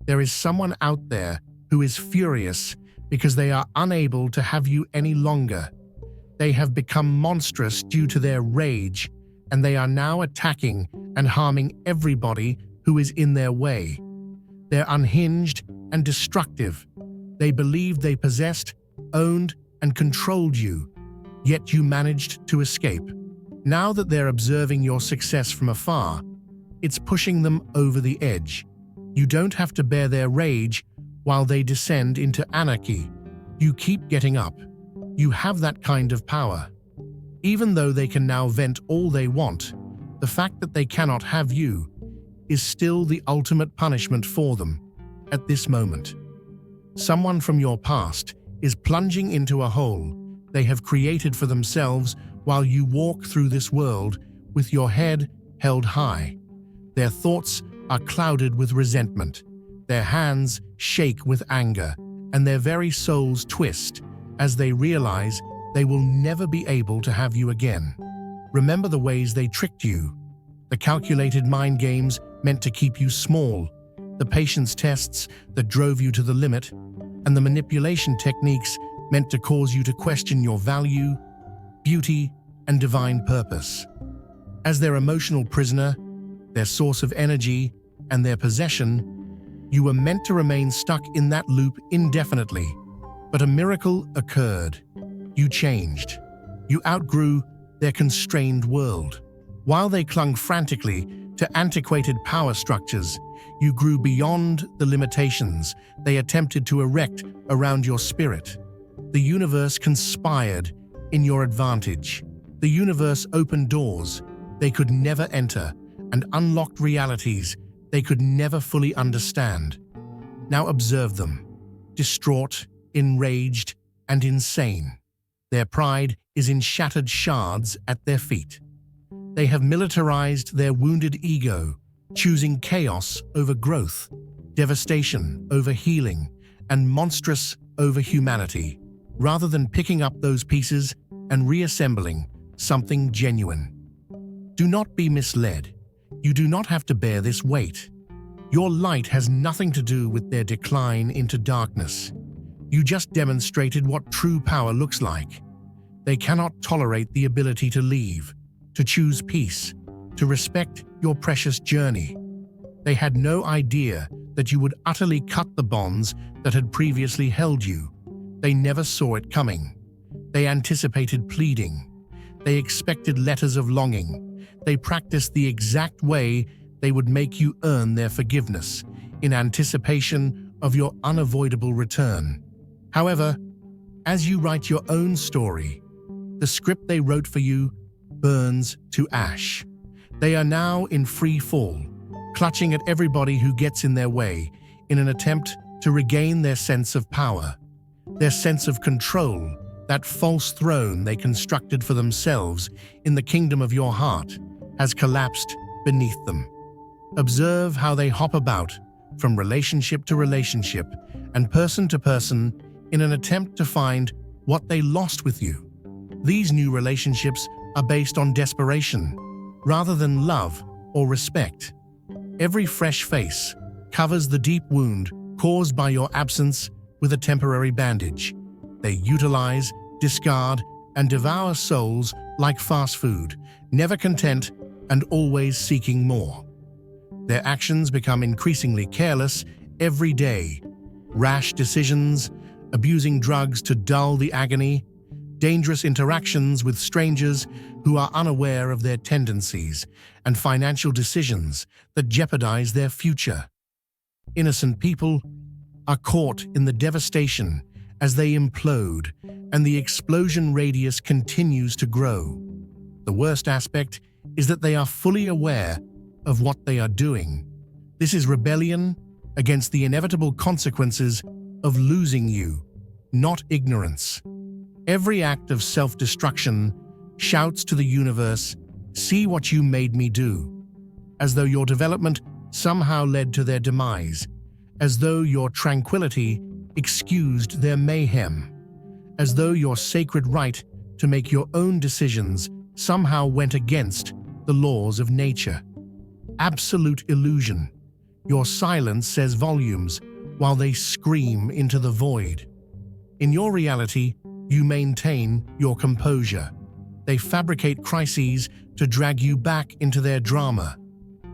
There is someone out there who is furious because they are unable to have you any longer. They have become monstrous due to their rage, and they are now attacking and harming everybody who is in their way. They're unhinged and destructive. They believed they possessed, owned, and controlled you, yet you managed to escape. Now that they're observing your success from afar, it's pushing them over the edge. You don't have to bear their rage while they descend into anarchy. You keep getting up. You have that kind of power. Even though they can now vent all they want, the fact that they cannot have you is still the ultimate punishment for them at this moment. Someone from your past is plunging into a hole they have created for themselves while you walk through this world with your head held high. Their thoughts are clouded with resentment, their hands shake with anger, and their very souls twist as they realize they will never be able to have you again. Remember the ways they tricked you, the calculated mind games meant to keep you small, the patience tests that drove you to the limit, and the manipulation techniques meant to cause you to question your value, beauty, and divine purpose. As their emotional prisoner, their source of energy, and their possession, you were meant to remain stuck in that loop indefinitely. But a miracle occurred. You changed. You outgrew their constrained world. While they clung frantically to antiquated power structures, you grew beyond the limitations they attempted to erect around your spirit. The universe conspired in your advantage. The universe opened doors they could never enter and unlocked realities they could never fully understand. Now observe them, distraught, enraged, and insane. Their pride is in shattered shards at their feet. They have militarized their wounded ego, choosing chaos over growth, devastation over healing, and monstrous over humanity, rather than picking up those pieces and reassembling something genuine. Do not be misled. You do not have to bear this weight. Your light has nothing to do with their decline into darkness. You just demonstrated what true power looks like. They cannot tolerate the ability to leave, to choose peace, to respect your precious journey. They had no idea that you would utterly cut the bonds that had previously held you. They never saw it coming. They anticipated pleading. They expected letters of longing. They practiced the exact way they would make you earn their forgiveness in anticipation of your unavoidable return. However, as you write your own story, the script they wrote for you burns to ash. They are now in free fall, clutching at everybody who gets in their way in an attempt to regain their sense of power, their sense of control. That false throne they constructed for themselves in the kingdom of your heart has collapsed beneath them. Observe how they hop about from relationship to relationship and person to person in an attempt to find what they lost with you. These new relationships are based on desperation rather than love or respect. Every fresh face covers the deep wound caused by your absence with a temporary bandage. They utilize, discard, and devour souls like fast food, never content and always seeking more. Their actions become increasingly careless every day. Rash decisions, abusing drugs to dull the agony, dangerous interactions with strangers who are unaware of their tendencies, and financial decisions that jeopardize their future. Innocent people are caught in the devastation as they implode, and the explosion radius continues to grow. The worst aspect is that they are fully aware of what they are doing. This is rebellion against the inevitable consequences of losing you, not ignorance. Every act of self-destruction shouts to the universe, "See what you made me do," as though your development somehow led to their demise, as though your tranquility excused their mayhem, as though your sacred right to make your own decisions somehow went against the laws of nature. Absolute illusion. Your silence says volumes while they scream into the void. In your reality, you maintain your composure. They fabricate crises to drag you back into their drama.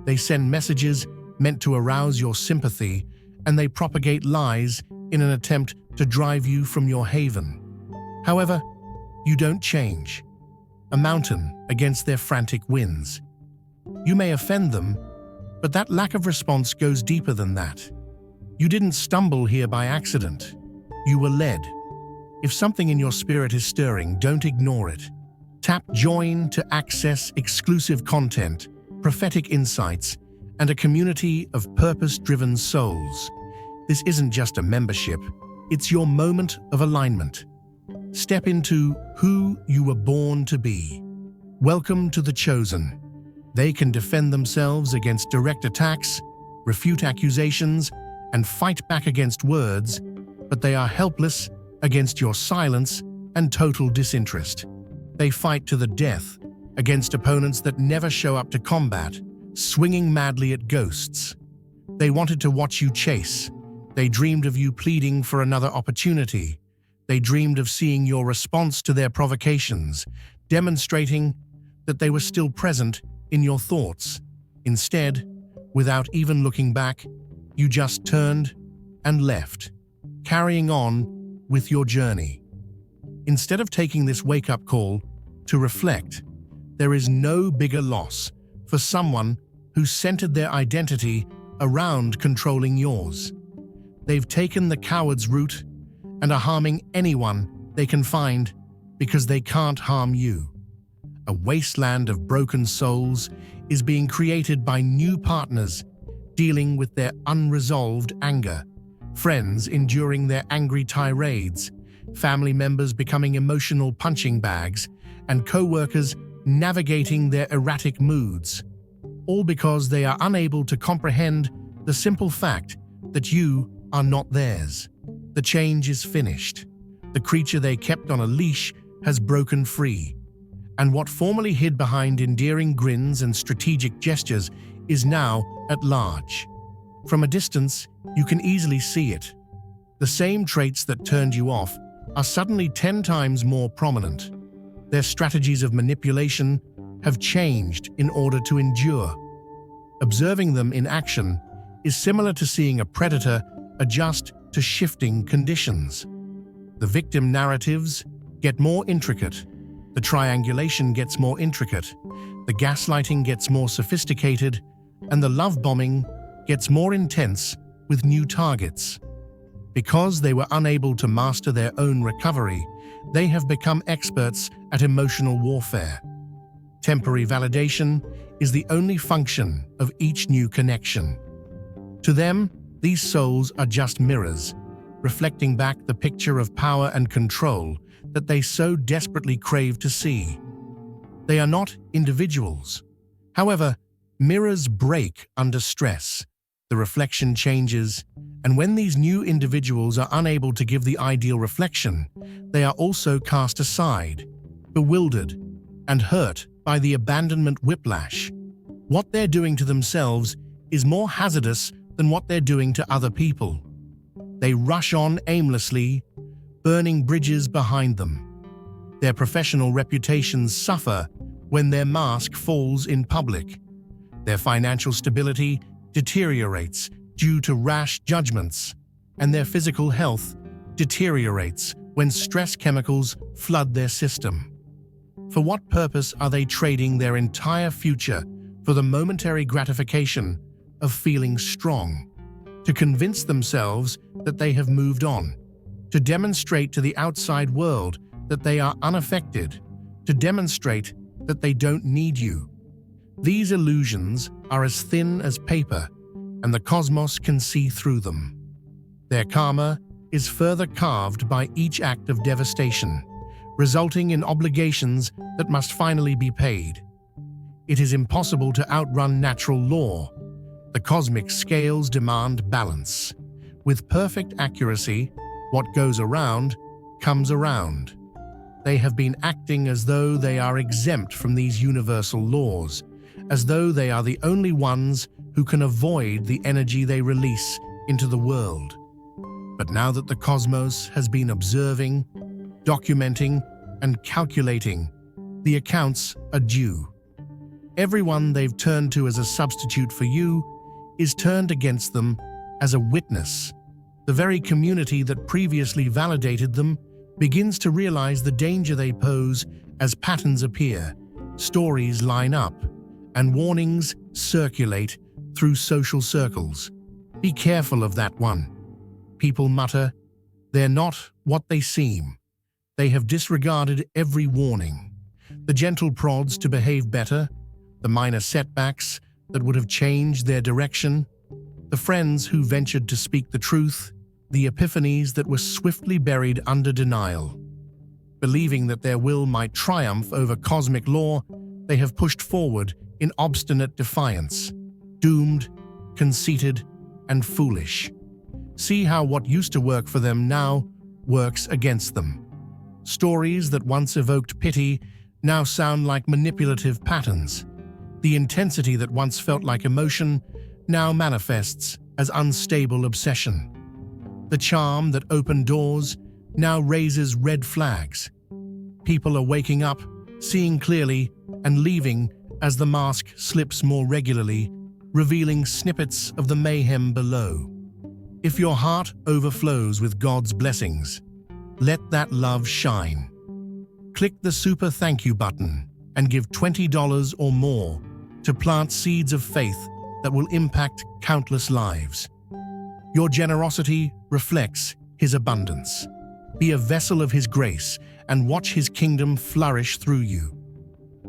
They send messages meant to arouse your sympathy, and they propagate lies in an attempt to drive you from your haven. However, you don't change. A mountain against their frantic winds. You may offend them, but that lack of response goes deeper than that. You didn't stumble here by accident. You were led. If something in your spirit is stirring, don't ignore it. Tap Join to access exclusive content, prophetic insights, and a community of purpose-driven souls. This isn't just a membership, it's your moment of alignment. Step into who you were born to be. Welcome to the Chosen. They can defend themselves against direct attacks, refute accusations, and fight back against words, but they are helpless against your silence and total disinterest. They fight to the death against opponents that never show up to combat, swinging madly at ghosts. They wanted to watch you chase. They dreamed of you pleading for another opportunity. They dreamed of seeing your response to their provocations, demonstrating that they were still present in your thoughts. Instead, without even looking back, you just turned and left, carrying on with your journey. Instead of taking this wake-up call to reflect, there is no bigger loss for someone who centered their identity around controlling yours. They've taken the coward's route and are harming anyone they can find because they can't harm you. A wasteland of broken souls is being created by new partners dealing with their unresolved anger, friends enduring their angry tirades, family members becoming emotional punching bags, and co-workers navigating their erratic moods, all because they are unable to comprehend the simple fact that you are not theirs. The change is finished. The creature they kept on a leash has broken free, and what formerly hid behind endearing grins and strategic gestures is now at large. From a distance, you can easily see it. The same traits that turned you off are suddenly 10 times more prominent. Their strategies of manipulation have changed in order to endure. Observing them in action is similar to seeing a predator adjust to shifting conditions. The victim narratives get more intricate. The triangulation gets more intricate. The gaslighting gets more sophisticated, and the love bombing gets more intense with new targets. Because they were unable to master their own recovery, they have become experts at emotional warfare. Temporary validation is the only function of each new connection. To them, these souls are just mirrors, reflecting back the picture of power and control that they so desperately crave to see. They are not individuals. However, mirrors break under stress. The reflection changes, and when these new individuals are unable to give the ideal reflection, they are also cast aside, bewildered, and hurt by the abandonment whiplash. What they're doing to themselves is more hazardous than what they're doing to other people. They rush on aimlessly, burning bridges behind them. Their professional reputations suffer when their mask falls in public. Their financial stability deteriorates due to rash judgments, and their physical health deteriorates when stress chemicals flood their system. For what purpose are they trading their entire future for the momentary gratification of feeling strong? To convince themselves that they have moved on, to demonstrate to the outside world that they are unaffected, to demonstrate that they don't need you. These illusions are as thin as paper, and the cosmos can see through them. Their karma is further carved by each act of devastation, resulting in obligations that must finally be paid. It is impossible to outrun natural law. The cosmic scales demand balance. With perfect accuracy, what goes around comes around. They have been acting as though they are exempt from these universal laws, as though they are the only ones who can avoid the energy they release into the world. But now that the cosmos has been observing, documenting, and calculating, the accounts are due. Everyone they've turned to as a substitute for you is turned against them as a witness. The very community that previously validated them begins to realize the danger they pose as patterns appear, stories line up, and warnings circulate through social circles. Be careful of that one. People mutter, they're not what they seem. They have disregarded every warning. The gentle prods to behave better, the minor setbacks that would have changed their direction, the friends who ventured to speak the truth, the epiphanies that were swiftly buried under denial. Believing that their will might triumph over cosmic law, they have pushed forward in obstinate defiance, doomed, conceited, and foolish. See how what used to work for them now works against them. Stories that once evoked pity now sound like manipulative patterns. The intensity that once felt like emotion now manifests as unstable obsession. The charm that opened doors now raises red flags. People are waking up, seeing clearly, and leaving as the mask slips more regularly, revealing snippets of the mayhem below. If your heart overflows with God's blessings, let that love shine. Click the super thank you button and give $20 or more to plant seeds of faith that will impact countless lives. Your generosity reflects His abundance. Be a vessel of His grace and watch His kingdom flourish through you.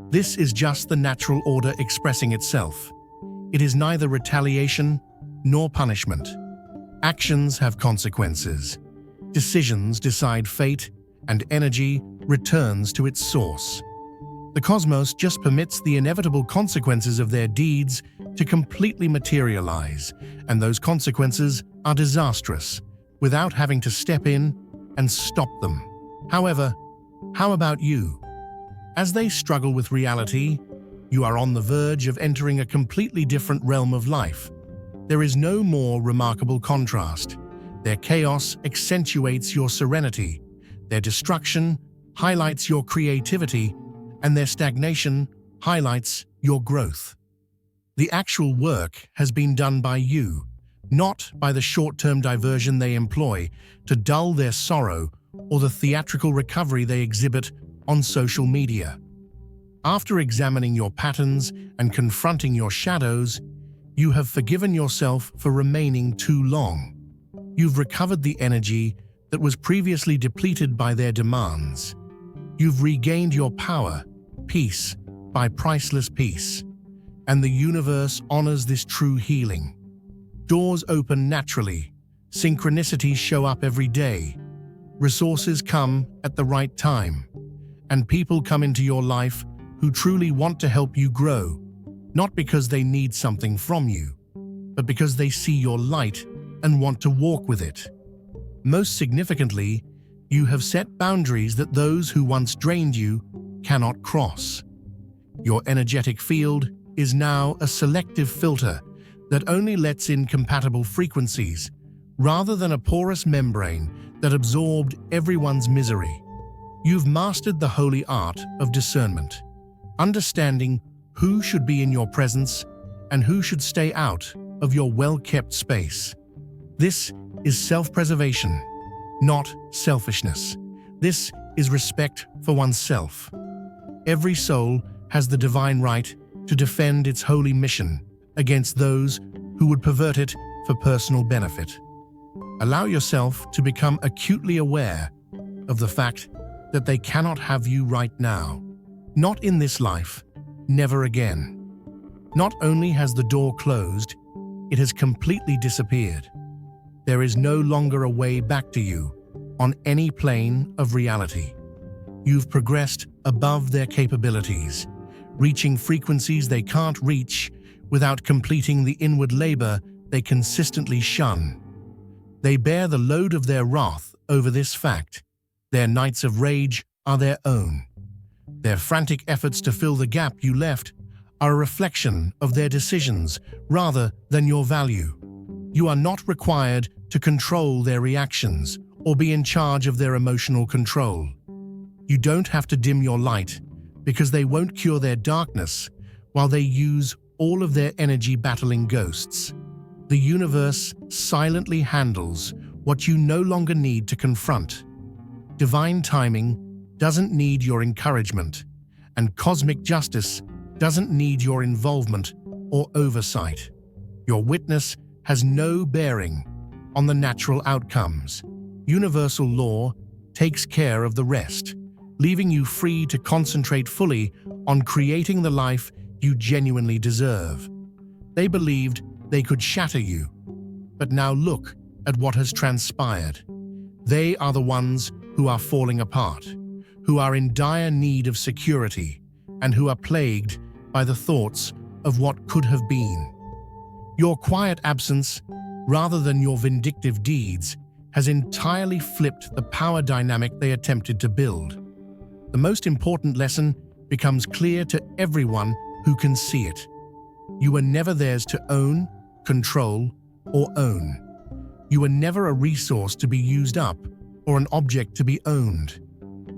This is just the natural order expressing itself. It is neither retaliation nor punishment. Actions have consequences. Decisions decide fate, and energy returns to its source. The cosmos just permits the inevitable consequences of their deeds to completely materialize, and those consequences are disastrous, without having to step in and stop them. However, how about you? As they struggle with reality, you are on the verge of entering a completely different realm of life. There is no more remarkable contrast. Their chaos accentuates your serenity, their destruction highlights your creativity, and their stagnation highlights your growth. The actual work has been done by you, not by the short-term diversion they employ to dull their sorrow or the theatrical recovery they exhibit on social media. After examining your patterns and confronting your shadows, you have forgiven yourself for remaining too long. You've recovered the energy that was previously depleted by their demands. You've regained your power, piece by priceless peace, and the universe honors this true healing. Doors open naturally, synchronicities show up every day, resources come at the right time, and people come into your life who truly want to help you grow, not because they need something from you, but because they see your light and want to walk with it. Most significantly, you have set boundaries that those who once drained you cannot cross. Your energetic field is now a selective filter that only lets in compatible frequencies, rather than a porous membrane that absorbed everyone's misery. You've mastered the holy art of discernment, understanding who should be in your presence and who should stay out of your well-kept space. This is self-preservation, not selfishness. This is respect for oneself. Every soul has the divine right to defend its holy mission against those who would pervert it for personal benefit. Allow yourself to become acutely aware of the fact that they cannot have you right now. Not in this life, never again. Not only has the door closed, it has completely disappeared. There is no longer a way back to you on any plane of reality. You've progressed above their capabilities, reaching frequencies they can't reach without completing the inward labor they consistently shun. They bear the load of their wrath over this fact. Their nights of rage are their own. Their frantic efforts to fill the gap you left are a reflection of their decisions rather than your value. You are not required to control their reactions or be in charge of their emotional control. You don't have to dim your light because they won't cure their darkness while they use all of their energy battling ghosts. The universe silently handles what you no longer need to confront. Divine timing doesn't need your encouragement, and cosmic justice doesn't need your involvement or oversight. Your witness has no bearing on the natural outcomes. Universal law takes care of the rest, leaving you free to concentrate fully on creating the life you genuinely deserve. They believed they could shatter you, but now look at what has transpired. They are the ones who are falling apart, who are in dire need of security, and who are plagued by the thoughts of what could have been. Your quiet absence, rather than your vindictive deeds, has entirely flipped the power dynamic they attempted to build. The most important lesson becomes clear to everyone who can see it. You were never theirs to own, control, or own. You were never a resource to be used up or an object to be owned.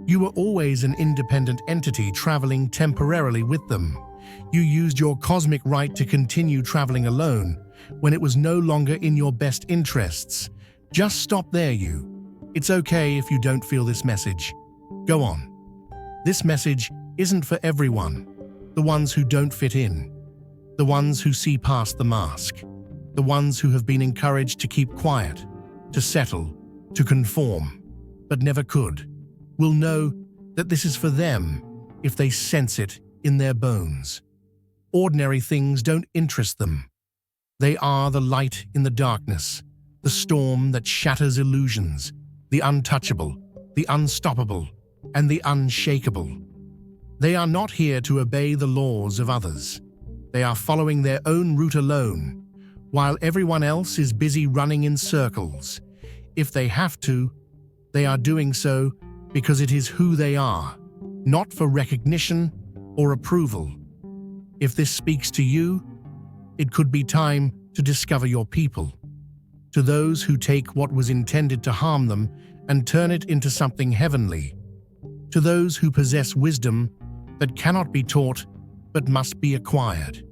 You were always an independent entity traveling temporarily with them. You used your cosmic right to continue traveling alone when it was no longer in your best interests. Just stop there, you. It's okay if you don't feel this message. Go on. This message isn't for everyone. The ones who don't fit in. The ones who see past the mask. The ones who have been encouraged to keep quiet, to settle, to conform, but never could, will know that this is for them if they sense it in their bones. Ordinary things don't interest them. They are the light in the darkness, the storm that shatters illusions, the untouchable, the unstoppable, and the unshakable. They are not here to obey the laws of others. They are following their own route alone, while everyone else is busy running in circles. If they have to, they are doing so because it is who they are, not for recognition or approval. If this speaks to you, it could be time to discover your people. To those who take what was intended to harm them and turn it into something heavenly. To those who possess wisdom that cannot be taught but must be acquired.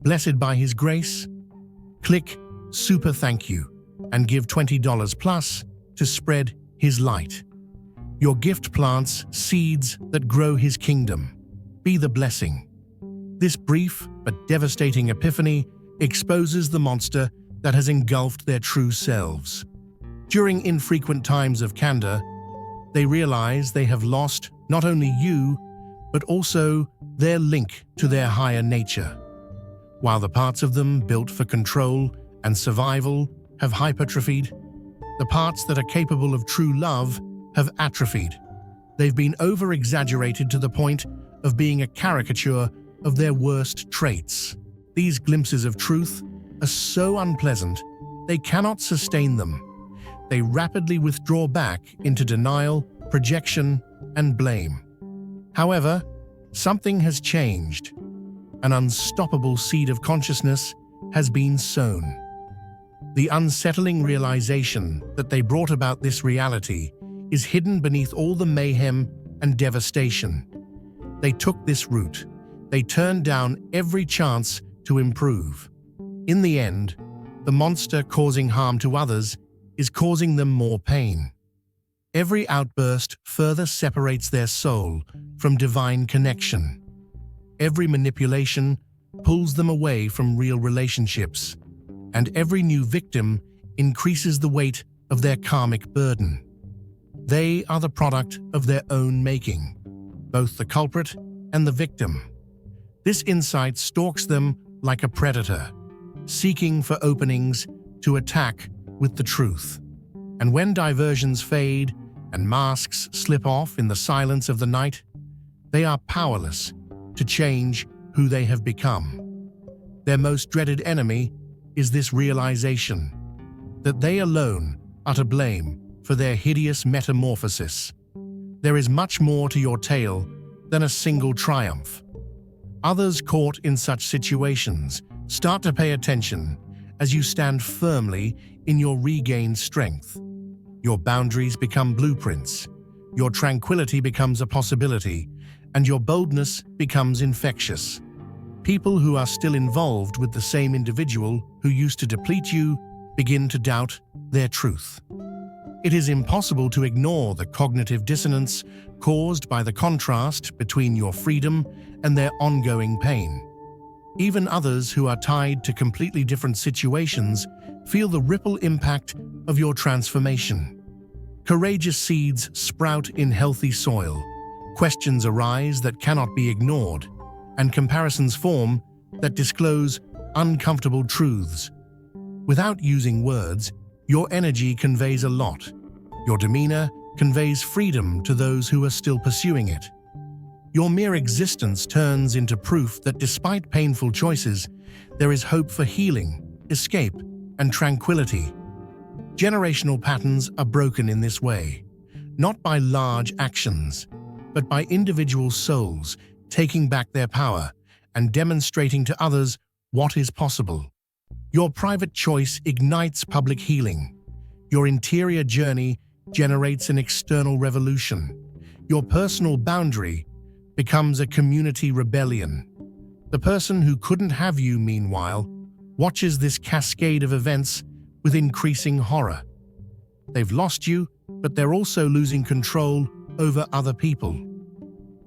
Blessed by His grace, click Super Thank You and give $20 plus to spread His light. Your gift plants seeds that grow His kingdom. Be the blessing. This brief but devastating epiphany exposes the monster that has engulfed their true selves. During infrequent times of candor, they realize they have lost not only you, but also their link to their higher nature. While the parts of them built for control and survival have hypertrophied, the parts that are capable of true love have atrophied. They've been over-exaggerated to the point of being a caricature of their worst traits. These glimpses of truth are so unpleasant, they cannot sustain them. They rapidly withdraw back into denial, projection, and blame. However, something has changed. An unstoppable seed of consciousness has been sown. The unsettling realization that they brought about this reality is hidden beneath all the mayhem and devastation. They took this route. They turned down every chance to improve. In the end, the monster causing harm to others is causing them more pain. Every outburst further separates their soul from divine connection. Every manipulation pulls them away from real relationships, and every new victim increases the weight of their karmic burden. They are the product of their own making, both the culprit and the victim. This insight stalks them like a predator, seeking for openings to attack with the truth. And when diversions fade and masks slip off in the silence of the night, they are powerless to change who they have become. Their most dreaded enemy is this realization that they alone are to blame for their hideous metamorphosis. There is much more to your tale than a single triumph. Others caught in such situations start to pay attention as you stand firmly in your regained strength. Your boundaries become blueprints, your tranquility becomes a possibility, and your boldness becomes infectious. People who are still involved with the same individual who used to deplete you begin to doubt their truth. It is impossible to ignore the cognitive dissonance caused by the contrast between your freedom and their ongoing pain. Even others who are tied to completely different situations feel the ripple impact of your transformation. Courageous seeds sprout in healthy soil, questions arise that cannot be ignored, and comparisons form that disclose uncomfortable truths. Without using words, your energy conveys a lot. Your demeanor conveys freedom to those who are still pursuing it. Your mere existence turns into proof that despite painful choices, there is hope for healing, escape, and tranquility. Generational patterns are broken in this way, not by large actions, but by individual souls taking back their power and demonstrating to others what is possible. Your private choice ignites public healing. Your interior journey generates an external revolution. Your personal boundary becomes a community rebellion. The person who couldn't have you, meanwhile, watches this cascade of events with increasing horror. They've lost you, but they're also losing control over other people.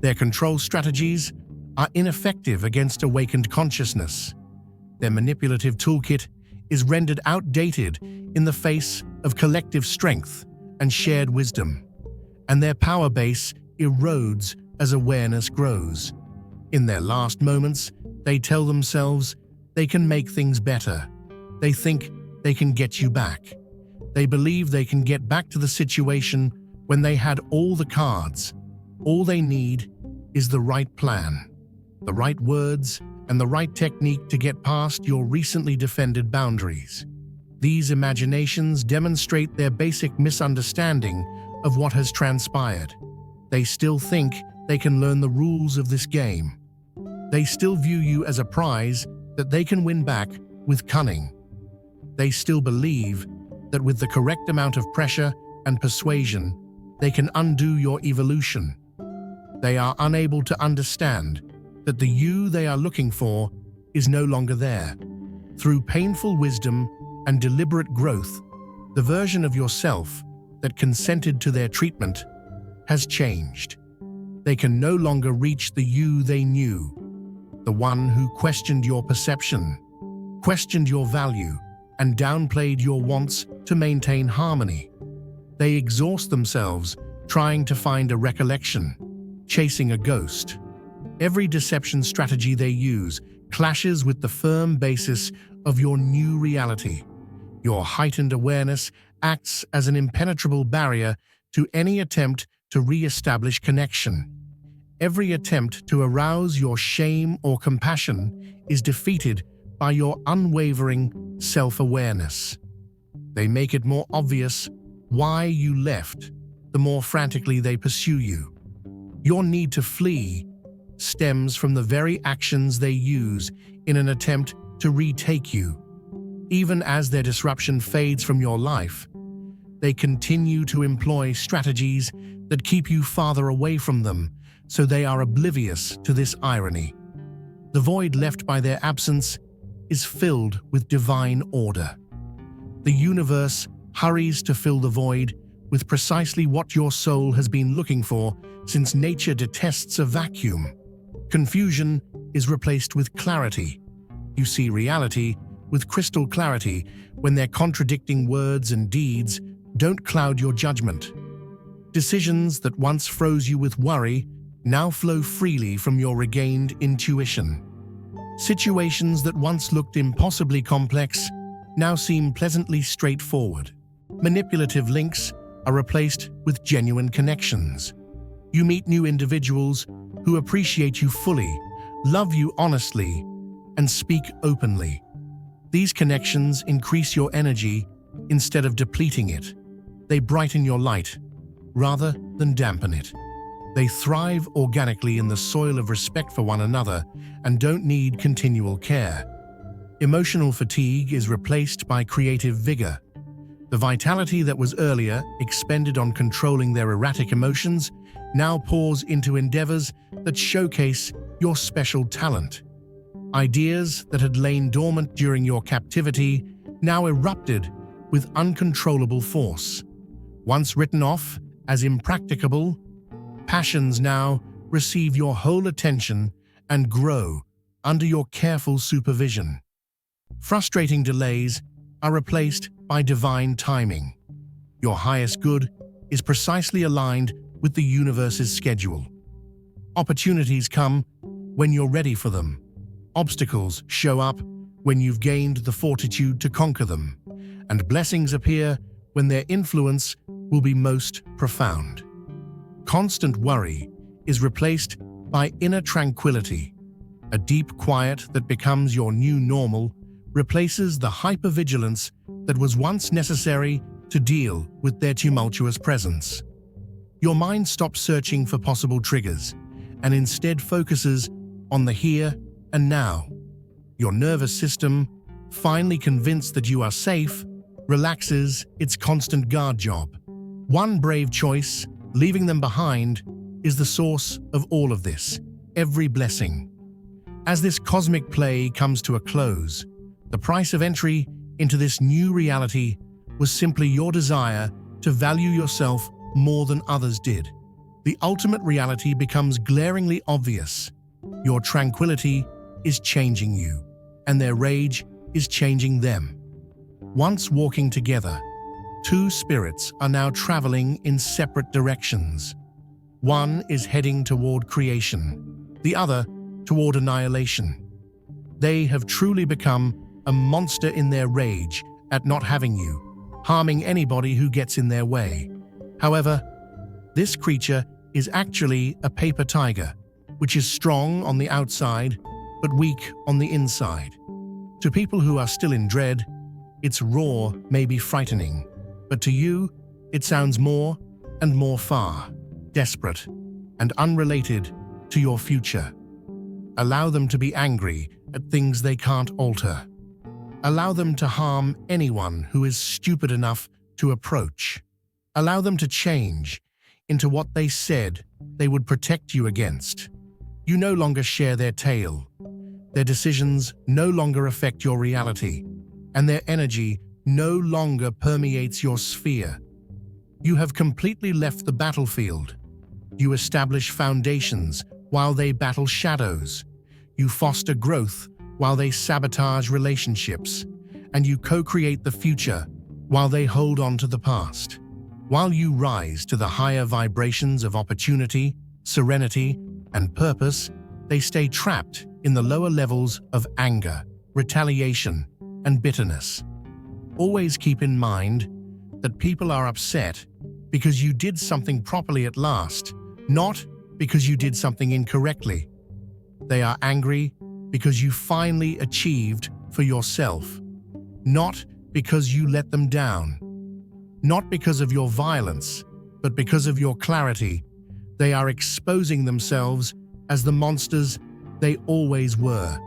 Their control strategies are ineffective against awakened consciousness. Their manipulative toolkit is rendered outdated in the face of collective strength and shared wisdom, and their power base erodes as awareness grows. In their last moments, they tell themselves they can make things better. They think they can get you back. They believe they can get back to the situation when they had all the cards. All they need is the right plan, the right words, and the right technique to get past your recently defended boundaries. These imaginations demonstrate their basic misunderstanding of what has transpired. They still think they can learn the rules of this game. They still view you as a prize that they can win back with cunning. They still believe that with the correct amount of pressure and persuasion, they can undo your evolution. They are unable to understand that the you they are looking for is no longer there. Through painful wisdom and deliberate growth, the version of yourself that consented to their treatment has changed. They can no longer reach the you they knew, the one who questioned your perception, questioned your value, and downplayed your wants to maintain harmony. They exhaust themselves trying to find a recollection, chasing a ghost. Every deception strategy they use clashes with the firm basis of your new reality. Your heightened awareness acts as an impenetrable barrier to any attempt to re-establish connection. Every attempt to arouse your shame or compassion is defeated by your unwavering self-awareness. They make it more obvious why you left, the more frantically they pursue you. Your need to flee stems from the very actions they use in an attempt to retake you. Even as their disruption fades from your life, they continue to employ strategies that keep you farther away from them, so they are oblivious to this irony. The void left by their absence is filled with divine order. The universe hurries to fill the void with precisely what your soul has been looking for, since nature detests a vacuum. Confusion is replaced with clarity. You see reality with crystal clarity when their contradicting words and deeds don't cloud your judgment. Decisions that once froze you with worry now flow freely from your regained intuition. Situations that once looked impossibly complex now seem pleasantly straightforward. Manipulative links are replaced with genuine connections. You meet new individuals who appreciate you fully, love you honestly, and speak openly. These connections increase your energy instead of depleting it. They brighten your light rather than dampen it. They thrive organically in the soil of respect for one another and don't need continual care. Emotional fatigue is replaced by creative vigor. The vitality that was earlier expended on controlling their erratic emotions now pours into endeavors that showcase your special talent. Ideas that had lain dormant during your captivity now erupted with uncontrollable force. Once written off as impracticable, passions now receive your whole attention and grow under your careful supervision. Frustrating delays are replaced by divine timing. Your highest good is precisely aligned with the universe's schedule. Opportunities come when you're ready for them. Obstacles show up when you've gained the fortitude to conquer them, and blessings appear when their influence will be most profound. Constant worry is replaced by inner tranquility. A deep quiet that becomes your new normal replaces the hypervigilance that was once necessary to deal with their tumultuous presence. Your mind stops searching for possible triggers and instead focuses on the here and now. Your nervous system, finally convinced that you are safe, relaxes its constant guard job. One brave choice, leaving them behind, is the source of all of this, every blessing. As this cosmic play comes to a close, the price of entry into this new reality was simply your desire to value yourself more than others did. The ultimate reality becomes glaringly obvious. Your tranquility is changing you, and their rage is changing them. Once walking together, two spirits are now traveling in separate directions. One is heading toward creation, the other toward annihilation. They have truly become a monster in their rage at not having you, harming anybody who gets in their way. However, this creature is actually a paper tiger, which is strong on the outside but weak on the inside. To people who are still in dread, its roar may be frightening, but to you, it sounds more and more far, desperate, and unrelated to your future. Allow them to be angry at things they can't alter. Allow them to harm anyone who is stupid enough to approach. Allow them to change into what they said they would protect you against. You no longer share their tale. Their decisions no longer affect your reality, and their energy no longer permeates your sphere. You have completely left the battlefield. You establish foundations while they battle shadows. You foster growth while they sabotage relationships, and you co-create the future while they hold on to the past. While you rise to the higher vibrations of opportunity, serenity, and purpose, they stay trapped in the lower levels of anger, retaliation, and bitterness. Always keep in mind that people are upset because you did something properly at last, not because you did something incorrectly. They are angry because you finally achieved for yourself, not because you let them down. Not because of your violence, but because of your clarity. They are exposing themselves as the monsters they always were.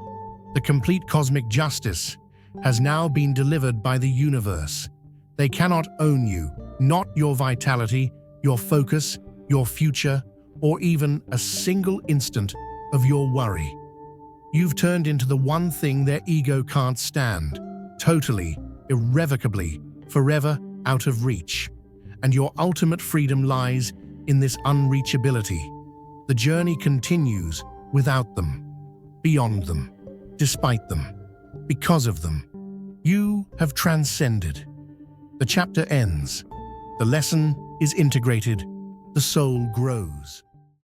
The complete cosmic justice has now been delivered by the universe. They cannot own you, not your vitality, your focus, your future, or even a single instant of your worry. You've turned into the one thing their ego can't stand, totally, irrevocably, forever out of reach. And your ultimate freedom lies in this unreachability. The journey continues without them, beyond them, despite them, because of them. You have transcended. The chapter ends. The lesson is integrated. The soul grows.